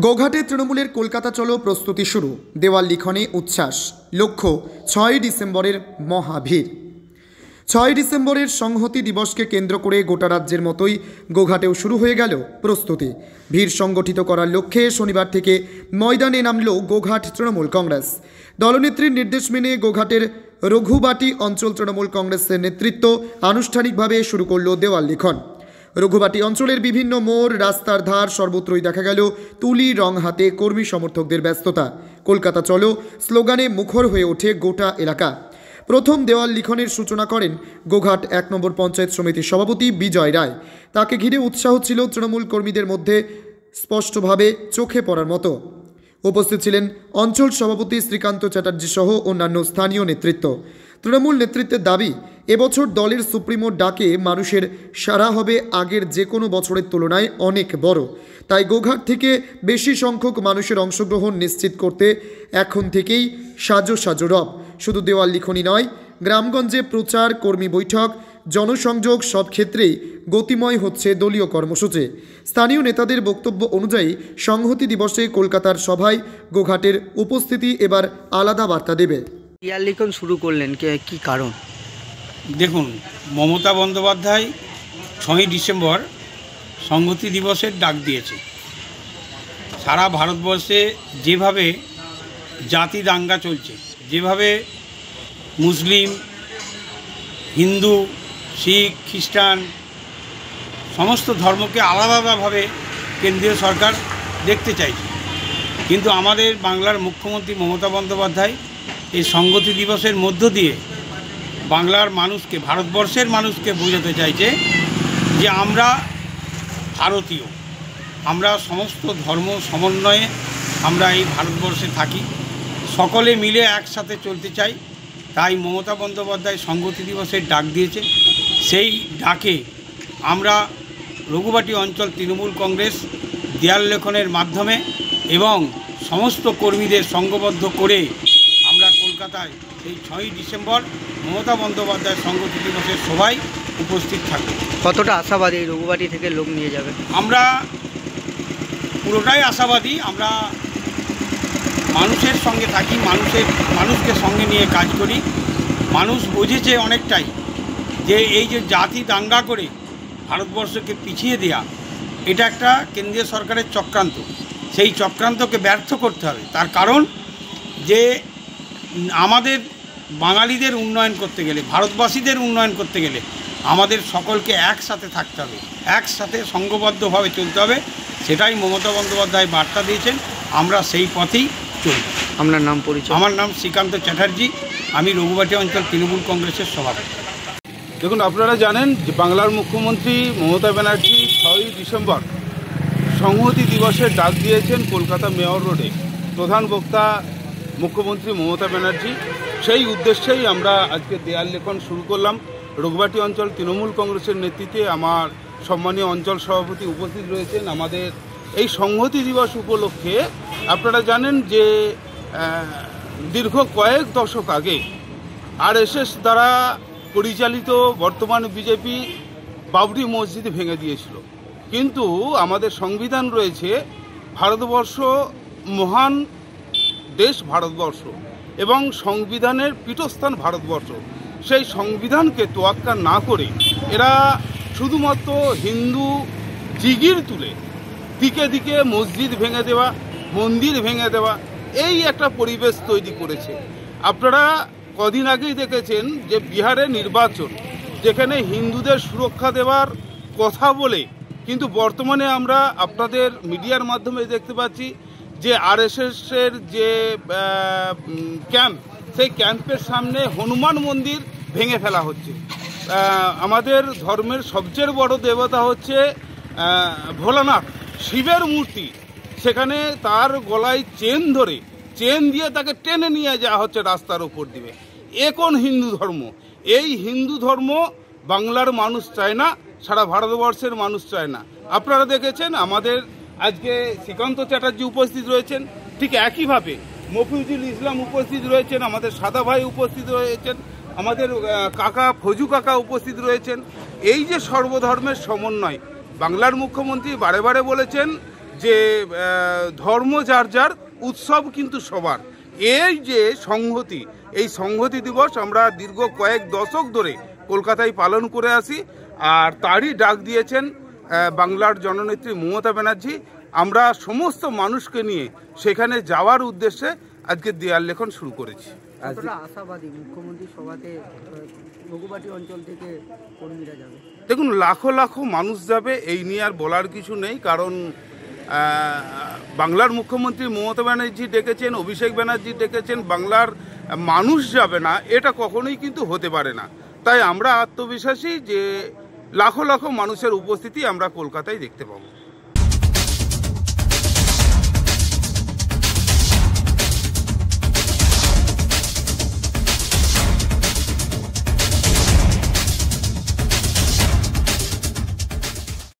গোঘাটে তৃণমূলের কলকাতা চলো প্রস্তুতি শুরু। দেওয়াল লিখনে উচ্ছ্বাস। লক্ষ্য 6 ডিসেম্বরের মহাভিড়। 6 ডিসেম্বরের সংহতি দিবসকে কেন্দ্র করে গোটা রাজ্যের মতোই গোঘাটেও শুরু হয়ে গেল প্রস্তুতি। ভিড় সংগঠিত করার লক্ষ্যে শনিবার থেকে ময়দানে নামল গোঘাট তৃণমূল কংগ্রেস। দলনেত্রীর নির্দেশ মেনে গোঘাটের রঘুবাটি অঞ্চল তৃণমূল কংগ্রেসের নেতৃত্ব আনুষ্ঠানিকভাবে শুরু করল দেওয়াল লিখন। রঘুবাটি অঞ্চলের বিভিন্ন মোড়, রাস্তার ধার সর্বত্রই দেখা গেল তুলি রং হাতে কর্মী সমর্থকদের ব্যস্ততা। কলকাতা চলো স্লোগানে মুখর হয়ে ওঠে গোটা এলাকা। প্রথম দেওয়াল লিখনের সূচনা করেন গোঘাট 1 নম্বর পঞ্চায়েত সমিতির সভাপতি বিজয় রায়। তাকে ঘিরে উৎসাহ ছিল তৃণমূল কর্মীদের মধ্যে স্পষ্টভাবে চোখে পড়ার মতো। উপস্থিত ছিলেন অঞ্চল সভাপতি শ্রীকান্ত চ্যাটার্জি সহ অন্যান্য স্থানীয় নেতৃত্ব। তৃণমূল নেতৃত্বের দাবি, এবছর দলের সুপ্রিমোর ডাকে মানুষের সাড়া হবে আগের যে কোনো বছরের তুলনায় অনেক বড়। তাই গোঘাট থেকে বেশি সংখ্যক মানুষের অংশগ্রহণ নিশ্চিত করতে এখন থেকেই সাজো সাজো রব। শুধু দেওয়াল লিখনই নয়, গ্রামগঞ্জে প্রচার, কর্মী বৈঠক, জনসংযোগ সব ক্ষেত্রেই গতিময় হচ্ছে দলীয় কর্মসূচি। স্থানীয় নেতাদের বক্তব্য অনুযায়ী সংহতি দিবসে কলকাতার সভায় গোঘাটের উপস্থিতি এবার আলাদা বার্তা দেবে। দেওয়াল লিখন শুরু করলেন, কি কারণ? দেখুন, মমতা বন্দ্যোপাধ্যায় 6ই ডিসেম্বর সংহতি দিবসের ডাক দিয়েছে। সারা ভারতবর্ষে যেভাবে জাতি দাঙ্গা চলছে, যেভাবে মুসলিম, হিন্দু, শিখ, খ্রিস্টান সমস্ত ধর্মকে আলাদা আলাদাভাবে কেন্দ্রীয় সরকার দেখতে চাইছে, কিন্তু আমাদের বাংলার মুখ্যমন্ত্রী মমতা বন্দ্যোপাধ্যায় এই সংহতি দিবসের মধ্য দিয়ে বাংলার মানুষকে, ভারতবর্ষের মানুষকে বোঝাতে চাইছে যে আমরা ভারতীয়, আমরা সমস্ত ধর্ম সমন্বয়ে আমরা এই ভারতবর্ষে থাকি, সকলে মিলে একসাথে চলতে চাই। তাই মমতা বন্দ্যোপাধ্যায় সংহতি দিবসের ডাক দিয়েছে। সেই ডাকে আমরা রঘুবাটি অঞ্চল তৃণমূল কংগ্রেস দেয়াল লেখনের মাধ্যমে এবং সমস্ত কর্মীদের সংঘবদ্ধ করে আমরা কলকাতায় এই 6ই ডিসেম্বর মমতা বন্দ্যোপাধ্যায় সংহতি দিবসের সভায় উপস্থিত থাকব। কতটা আশাবাদী রঘুবাটি থেকে লোক নিয়ে যাবে? আমরা পুরোটাই আশাবাদী। আমরা মানুষের সঙ্গে থাকি, মানুষকে সঙ্গে নিয়ে কাজ করি। মানুষ বুঝেছে অনেকটাই যে এই যে জাতি দাঙ্গা করে ভারতবর্ষকে পিছিয়ে দেওয়া, এটা একটা কেন্দ্রীয় সরকারের চক্রান্ত। সেই চক্রান্তকে ব্যর্থ করতে হবে। তার কারণ যে আমাদের বাঙালিদের উন্নয়ন করতে গেলে, ভারতবাসীদের উন্নয়ন করতে গেলে আমাদের সকলকে একসাথে থাকতে হবে, একসাথে সংঘবদ্ধভাবে চলতে হবে। সেটাই মমতা বন্দ্যোপাধ্যায় বার্তা দিয়েছেন। আমরা সেই পথেই চলব। আপনার নাম, পরিচয়? আমার নাম শ্রীকান্ত চ্যাটার্জি, আমি রঘুবাটি অঞ্চল তৃণমূল কংগ্রেসের সভাপতি। দেখুন, আপনারা জানেন যে বাংলার মুখ্যমন্ত্রী মমতা ব্যানার্জি 6ই ডিসেম্বর সংহতি দিবসের ডাক দিয়েছেন কলকাতা মেয়র রোডে। প্রধান বক্তা মুখ্যমন্ত্রী মমতা ব্যানার্জি। সেই উদ্দেশ্যেই আমরা আজকে দেয়াল লেখন শুরু করলাম। রঘুবাটি অঞ্চল তৃণমূল কংগ্রেসের নেতৃত্বে আমার সম্মানীয় অঞ্চল সভাপতি উপস্থিত রয়েছেন। আমাদের এই সংহতি দিবস উপলক্ষে আপনারা জানেন যে দীর্ঘ কয়েক দশক আগে আরএসএস দ্বারা পরিচালিত বর্তমান বিজেপি বাবরি মসজিদ ভেঙে দিয়েছিল, কিন্তু আমাদের সংবিধান রয়েছে। ভারতবর্ষ মহান দেশ ভারতবর্ষ এবং সংবিধানের পীঠস্থান ভারতবর্ষ। সেই সংবিধানকে তোয়াক্কা না করে এরা শুধুমাত্র হিন্দু জিগির তুলে দিকে দিকে মসজিদ ভেঙে দেওয়া, মন্দির ভেঙে দেওয়া, এই একটা পরিবেশ তৈরি করেছে। আপনারা কদিন আগেই দেখেছেন যে বিহারে নির্বাচন, যেখানে হিন্দুদের সুরক্ষা দেওয়ার কথা বলে, কিন্তু বর্তমানে আমরা আপনাদের মিডিয়ার মাধ্যমে দেখতে পাচ্ছি যে আরএসএসের যে ক্যাম্প, সেই ক্যাম্পের সামনে হনুমান মন্দির ভেঙে ফেলা হচ্ছে। আমাদের ধর্মের সবচেয়ে বড় দেবতা হচ্ছে ভোলানাথ, শিবের মূর্তি, সেখানে তার গলায় চেন দিয়ে তাকে টেনে নিয়ে যাওয়া হচ্ছে রাস্তার উপর দিবে। এ কোন হিন্দু ধর্ম? এই হিন্দু ধর্ম বাংলার মানুষ চায় না, সারা ভারতবর্ষের মানুষ চায় না। আপনারা দেখেছেন আমাদের আজকে শ্রীকান্ত চ্যাটার্জি উপস্থিত রয়েছেন, ঠিক একইভাবে মফিজুল ইসলাম উপস্থিত রয়েছেন, আমাদের সাদা ভাই উপস্থিত রয়েছেন, আমাদের কাকা ফজু কাকা উপস্থিত রয়েছেন। এই যে সর্বধর্মের সমন্বয়, বাংলার মুখ্যমন্ত্রী বারে বারে বলেছেন যে ধর্ম যার যার, উৎসব কিন্তু সবার। এই যে সংহতি, এই সংহতি দিবস আমরা দীর্ঘ কয়েক দশক ধরে কলকাতায় পালন করে আসি, আর তারই ডাক দিয়েছেন বাংলার জননেত্রী মমতা ব্যানার্জি। আমরা সমস্ত মানুষকে নিয়ে সেখানে যাওয়ার উদ্দেশ্যে আজকে দেয়াল লেখন শুরু করেছি। কতটা আশাবাদী মুখ্যমন্ত্রী সভাতে রঘুবাটি অঞ্চল থেকে কর্মীরা যাবে? দেখুন, লাখো লাখো মানুষ যাবে, এই নিয়ে আর বলার কিছু নেই। কারণ বাংলার মুখ্যমন্ত্রী মমতা ব্যানার্জি ডেকেছেন, অভিষেক ব্যানার্জি ডেকেছেন, বাংলার মানুষ যাবে না এটা কখনোই কিন্তু হতে পারে না। তাই আমরা আত্মবিশ্বাসী যে লাখো লাখো মানুষের উপস্থিতি আমরা কলকাতায় দেখতে পাবো।